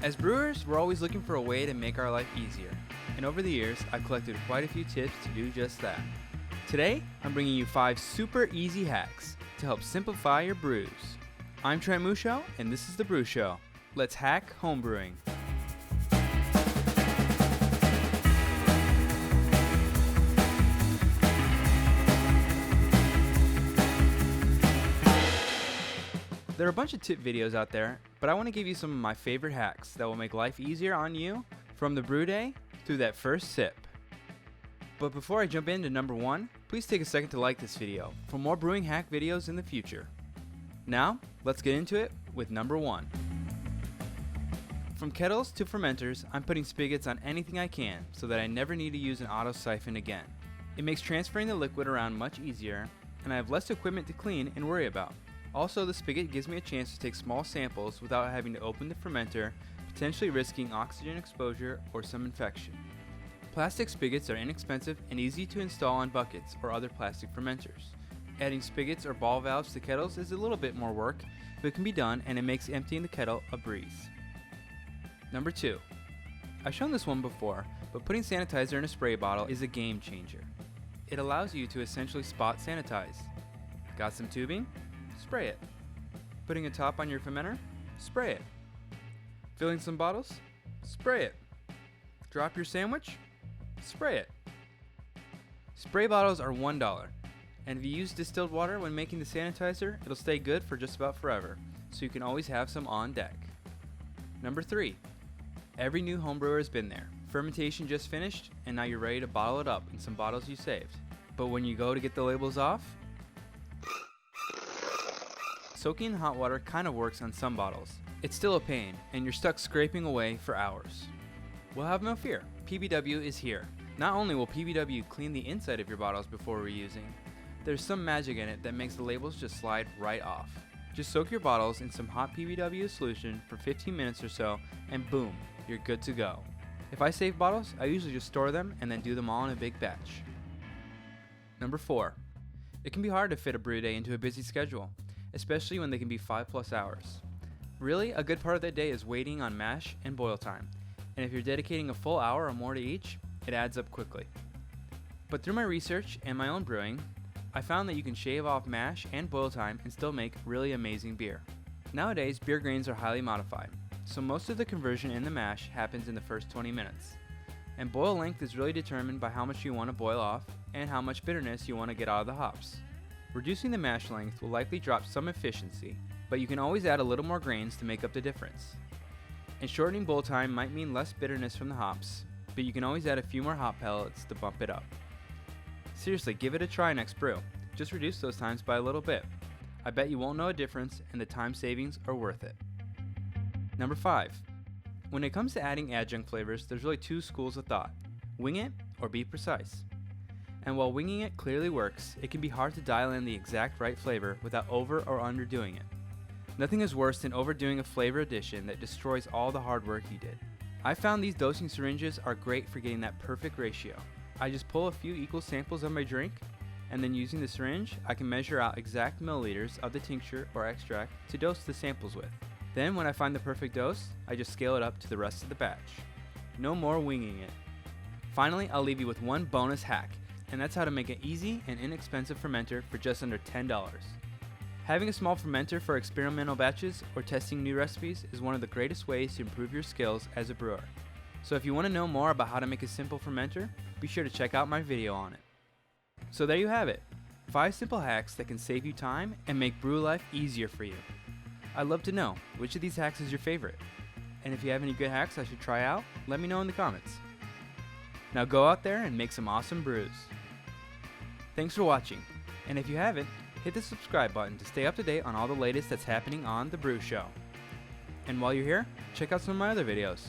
As brewers, we're always looking for a way to make our life easier, and over the years, I've collected quite a few tips to do just that. Today, I'm bringing you 5 super easy hacks to help simplify your brews. I'm TheBruSho, and this is TheBruSho. Let's hack homebrewing. There are a bunch of tip videos out there, but I want to give you some of my favorite hacks that will make life easier on you from the brew day through that first sip. But before I jump into number 1, please take a second to like this video for more brewing hack videos in the future. Now, let's get into it with number 1. From kettles to fermenters, I'm putting spigots on anything I can so that I never need to use an auto siphon again. It makes transferring the liquid around much easier, and I have less equipment to clean and worry about. Also, the spigot gives me a chance to take small samples without having to open the fermenter, potentially risking oxygen exposure or some infection. Plastic spigots are inexpensive and easy to install on buckets or other plastic fermenters. Adding spigots or ball valves to kettles is a little bit more work, but it can be done and it makes emptying the kettle a breeze. Number 2. I've shown this one before, but putting sanitizer in a spray bottle is a game changer. It allows you to essentially spot sanitize. Got some tubing? Spray it. Putting a top on your fermenter? Spray it. Filling some bottles? Spray it. Drop your sandwich? Spray it. Spray bottles are $1, and if you use distilled water when making the sanitizer, it'll stay good for just about forever, so you can always have some on deck. Number 3. Every new homebrewer has been there. Fermentation just finished, and now you're ready to bottle it up in some bottles you saved. But when you go to get the labels off, soaking in hot water kind of works on some bottles. It's still a pain, and you're stuck scraping away for hours. Well, have no fear. PBW is here. Not only will PBW clean the inside of your bottles before reusing, there's some magic in it that makes the labels just slide right off. Just soak your bottles in some hot PBW solution for 15 minutes or so, and boom, you're good to go. If I save bottles, I usually just store them and then do them all in a big batch. Number 4. It can be hard to fit a brew day into a busy schedule, especially when they can be 5+ hours. Really, a good part of that day is waiting on mash and boil time, and if you're dedicating a full hour or more to each, it adds up quickly. But through my research and my own brewing, I found that you can shave off mash and boil time and still make really amazing beer. Nowadays, beer grains are highly modified, so most of the conversion in the mash happens in the first 20 minutes. And boil length is really determined by how much you want to boil off and how much bitterness you want to get out of the hops. Reducing the mash length will likely drop some efficiency, but you can always add a little more grains to make up the difference. And shortening boil time might mean less bitterness from the hops, but you can always add a few more hop pellets to bump it up. Seriously, give it a try next brew. Just reduce those times by a little bit. I bet you won't know a difference, and the time savings are worth it. Number 5. When it comes to adding adjunct flavors, there's really 2 schools of thought: wing it or be precise. And while winging it clearly works, it can be hard to dial in the exact right flavor without over or underdoing it. Nothing is worse than overdoing a flavor addition that destroys all the hard work you did. I found these dosing syringes are great for getting that perfect ratio. I just pull a few equal samples of my drink, and then using the syringe, I can measure out exact milliliters of the tincture or extract to dose the samples with. Then when I find the perfect dose, I just scale it up to the rest of the batch. No more winging it. Finally, I'll leave you with one bonus hack, and that's how to make an easy and inexpensive fermenter for just under $10. Having a small fermenter for experimental batches or testing new recipes is one of the greatest ways to improve your skills as a brewer. So if you want to know more about how to make a simple fermenter, be sure to check out my video on it. So there you have it, 5 simple hacks that can save you time and make brew life easier for you. I'd love to know, which of these hacks is your favorite? And if you have any good hacks I should try out, let me know in the comments. Now go out there and make some awesome brews. Thanks for watching, and if you haven't, hit the subscribe button to stay up to date on all the latest that's happening on TheBruSho. And while you're here, check out some of my other videos.